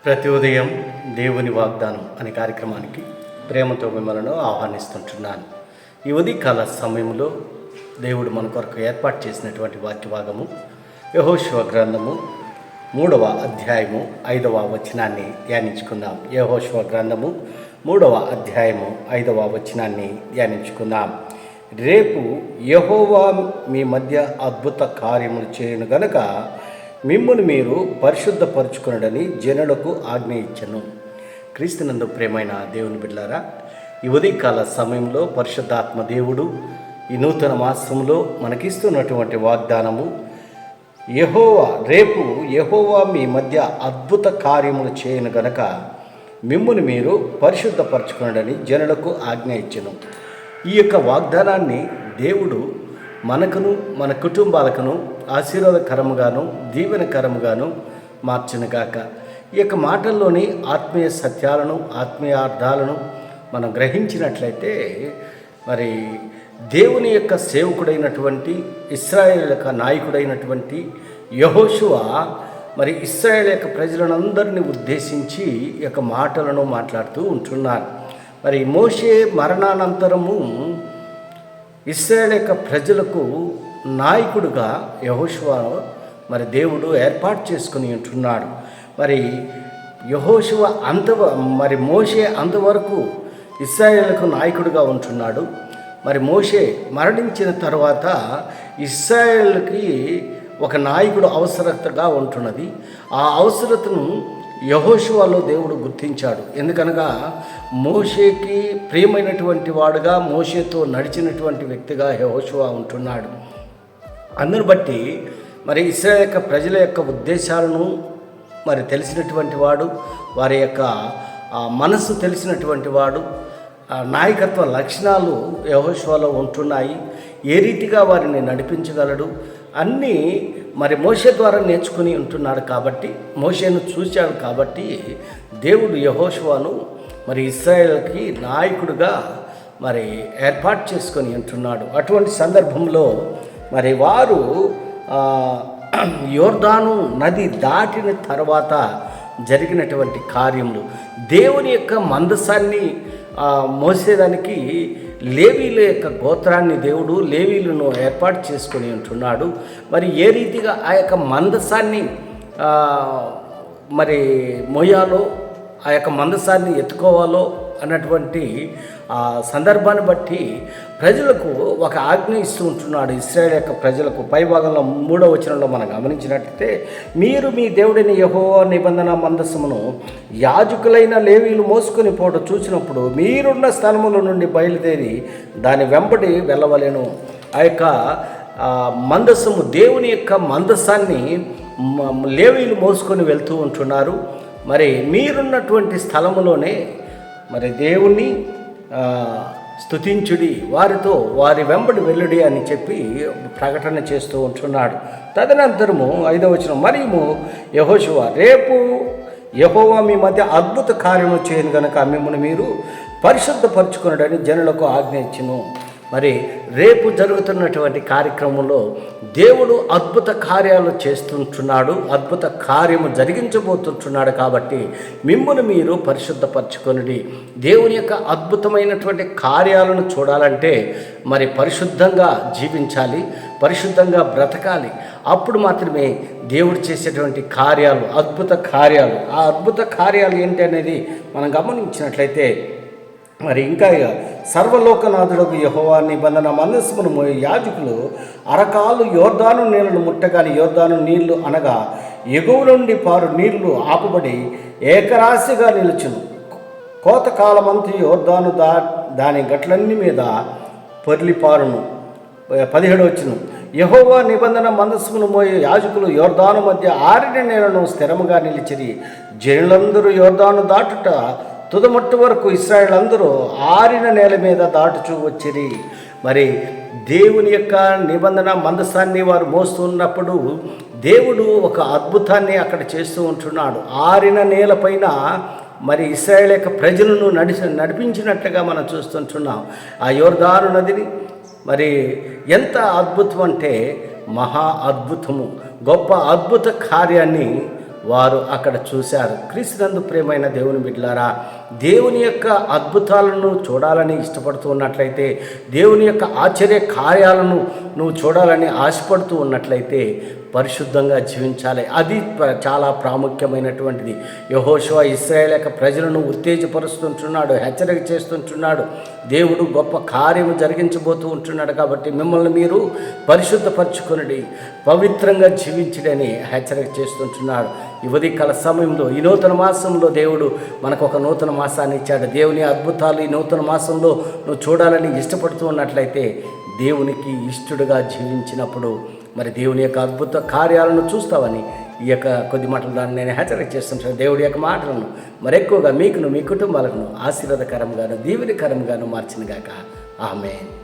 ప్రతి ఉదయం దేవుని వాగ్దానం అనే కార్యక్రమానికి ప్రేమతో మిమ్మల్ని ఆహ్వానిస్తుంటున్నాను. ఈ ఉదయకాల సమయంలో దేవుడు మన కొరకు ఏర్పాటు చేసినటువంటి వాక్యభాగము యెహోషువ గ్రంథము 3వ అధ్యాయము 5వ వచనాన్ని ధ్యానించుకుందాం. యెహోషువ గ్రంథము 3వ అధ్యాయము 5వ వచనాన్ని ధ్యానించుకుందాం. రేపు యెహోవా మీ మధ్య అద్భుత కార్యములు చేయను గనుక మిమ్మును మీరు పరిశుద్ధపరచుకొనుడని జనులకు ఆజ్ఞ ఇచ్చెను. క్రీస్తునందు ప్రియమైన దేవుని బిడ్డలారా, ఈ ఉదయకాల సమయంలో పరిశుద్ధాత్మ దేవుడు ఈ నూతన మాసంలో మనకిస్తున్నటువంటి వాగ్దానము, రేపు యెహోవా మీ మధ్య అద్భుత కార్యములు చేయను గనక మిమ్మును మీరు పరిశుద్ధపరచుకొనుడని జనులకు ఆజ్ఞ ఇచ్చెను. ఈ యొక్క వాగ్దానాన్ని దేవుడు మనకును మన కుటుంబాలకును ఆశీర్వాదకరముగాను దీవెనకరముగాను మార్చునుగాక. ఈ యొక్క మాటల్లోని ఆత్మీయ సత్యాలను ఆత్మీయ అర్థాలను మనం గ్రహించినట్లయితే, మరి దేవుని యొక్క సేవకుడైనటువంటి ఇశ్రాయేలు యొక్క నాయకుడైనటువంటి యెహోషువ మరి ఇశ్రాయేలు యొక్క ప్రజలందరినీ ఉద్దేశించి ఈ యొక్క మాటలను మాట్లాడుతూ ఉంటున్నారు. మరి మోషే మరణానంతరము ఇశ్రాయేలు యొక్క ప్రజలకు నాయకుడుగా యెహోషువ మరి దేవుడు ఏర్పాటు చేసుకుని ఉంటున్నాడు. మరి యెహోషువ మరి మోషే అంతవరకు ఇశ్రాయేలుకు నాయకుడిగా ఉంటున్నాడు. మరి మోషే మరణించిన తర్వాత ఇశ్రాయేలుకి ఒక నాయకుడు అవసరతగా ఉంటున్నది. ఆ అవసరతను యెహోషువలో దేవుడు గుర్తించాడు. ఎందుకనగా మోషేకి ప్రియమైనటువంటి వాడుగా, మోషేతో నడిచినటువంటి వ్యక్తిగా యెహోషువ ఉంటున్నాడు. అందును బట్టి మరి ఇశ్రాయేలు యొక్క ప్రజల యొక్క ఉద్దేశాలను మరి తెలిసినటువంటి వాడు, వారి యొక్క మనసు తెలిసినటువంటి వాడు, నాయకత్వ లక్షణాలు యెహోషువలో ఉంటున్నాయి. ఏ రీతిగా వారిని నడిపించగలడు అన్నీ మరి మోషే ద్వారా నేర్చుకుని ఉంటున్నాడు. కాబట్టి మోషేను చూశాడు. కాబట్టి దేవుడు యెహోషువను మరి ఇశ్రాయేలుకి నాయకుడిగా మరి ఏర్పాటు చేసుకొని ఉంటున్నాడు. అటువంటి సందర్భంలో మరి వారు యోర్దాను నది దాటిన తర్వాత జరిగినటువంటి కార్యములు, దేవుని యొక్క మందసాన్ని మోసేదానికి లేవీల యొక్క గోత్రాన్ని దేవుడు లేవీలను ఏర్పాటు చేసుకొని ఉంటున్నాడు. మరి ఏ రీతిగా ఆ యొక్క మందసాన్ని మరి మోయాలో, ఆ యొక్క మందసాన్ని ఎత్తుకోవాలో అన్నటువంటి సందర్భాన్ని బట్టి ప్రజలకు ఒక ఆజ్ఞ ఇస్తూ ఉంటున్నాడు. ఇశ్రాయేలు యొక్క ప్రజలకు పైభాగంలో 3వ వచనంలో మనం గమనించినట్లయితే, మీరు మీ దేవుడిని యెహోవా నిబంధన మందసమును యాజకులైన లేవీలు మోసుకొని పోవడం చూసినప్పుడు మీరున్న స్థలముల నుండి బయలుదేరి దాని వెంబడి వెళ్ళవలెను. ఆ యొక్క మందసము, దేవుని యొక్క మందసాన్ని లేవీలు మోసుకొని వెళ్తూ ఉంటున్నారు. మరి మీరున్నటువంటి స్థలములోనే మరి దేవుణ్ణి స్తుతించుడి, వారితో వారి వెంబడి వెళ్ళుడి అని చెప్పి ప్రకటన చేస్తూ ఉంటున్నాడు. తదనంతరము 5వ వచనం, మరియు యెహోషువ, రేపు యెహోవా మీ మధ్య అద్భుత కార్యము చేయను గనక మిమ్మల్ని మీరు పరిశుద్ధపరచుకొనుడని జనులకు ఆజ్ఞ ఇచ్చెను. మరి రేపు జరుగుతున్నటువంటి కార్యక్రమంలో దేవుడు అద్భుత కార్యాలు చేస్తుంటున్నాడు, అద్భుత కార్యము జరిగించబోతుంటున్నాడు. కాబట్టి మిమ్మును మీరు పరిశుద్ధపరచుకొనుడి. దేవుని యొక్క అద్భుతమైనటువంటి కార్యాలను చూడాలంటే మరి పరిశుద్ధంగా జీవించాలి, పరిశుద్ధంగా బ్రతకాలి. అప్పుడు మాత్రమే దేవుడు చేసేటువంటి కార్యాలు, అద్భుత కార్యాలు, ఆ అద్భుత కార్యాలు ఏంటి అనేది మనం గమనించినట్లయితే, మరి ఇంకా సర్వలోకనాథుడకు యెహోవా నిబంధన మందసమును మోయు యాజకులు అరకాలు యోర్దాను నీళ్లను ముట్టగాని యోర్దాను నీళ్లు అనగా ఎగువ నుండి పారు నీళ్లు ఆపబడి ఏకరాశిగా నిలుచును. కోతకాలమంతా యోర్దాను దాని గట్లన్నీ మీద పొర్లిపారును. 17వ వచనం, యెహోవా నిబంధన మందసమును మోయు యాజకులు యోర్దాను మధ్య ఆరిన నేలను స్థిరముగా నిలిచిరి. జనులందరూ యోర్దాను దాటుట తుదమట్టు వరకు ఇశ్రాయేలు అందరూ ఆరిన నేల మీద దాటుచూ వచ్చిరి. మరి దేవుని యొక్క నిబంధన మందసాన్ని వారు మోస్తున్నప్పుడు దేవుడు ఒక అద్భుతాన్ని అక్కడ చేస్తూ ఉంటున్నాడు. ఆరిన నేలపైన మరి ఇశ్రాయేలు యొక్క ప్రజలను నడిపించినట్లుగా మనం చూస్తుంటున్నాం. ఆ యోర్దాను నదిని మరి ఎంత అద్భుతం అంటే మహా అద్భుతము, గొప్ప అద్భుత కార్యాన్ని వారు అక్కడ చూశారు. క్రీస్తునందు ప్రియమైన దేవుని బిడ్డలారా, దేవుని యొక్క అద్భుతాలను చూడాలని ఇష్టపడుతూ ఉన్నట్లయితే, దేవుని యొక్క ఆశ్చర్య కార్యాలను నువ్వు చూడాలని ఆశపడుతూ ఉన్నట్లయితే పరిశుద్ధంగా జీవించాలి. అది చాలా ప్రాముఖ్యమైనటువంటిది. యెహోషువ ఇశ్రాయేలు యొక్క ప్రజలను ఉత్తేజపరుస్తుంటున్నాడు, హెచ్చరిక చేస్తుంటున్నాడు. దేవుడు గొప్ప కార్యము జరిగించబోతూ ఉంటున్నాడు. కాబట్టి మిమ్మల్ని మీరు పరిశుద్ధపరచుకొనుడి, పవిత్రంగా జీవించడని హెచ్చరిక చేస్తుంటున్నాడు. ఈ ఉదయకాల సమయంలో, ఈ నూతన మాసంలో దేవుడు మనకు ఒక నూతన మాసాన్ని ఇచ్చాడు. దేవుని అద్భుతాలు ఈ నూతన మాసంలో నువ్వు చూడాలని ఇష్టపడుతూ ఉన్నట్లయితే, దేవునికి ఇష్టడుగా జీవించినప్పుడు మరి దేవుని యొక్క అద్భుత కార్యాలను చూస్తావని ఈ యొక్క కొద్ది మాటలు దాన్ని నేను హెచ్చరిక చేస్తుంటాను. దేవుడి యొక్క మాటలను మరెక్కువగా మీకును మీ కుటుంబాలను ఆశీర్వాదకరంగాను దీవెనకరంగాను మార్చినగాక. ఆమేన్.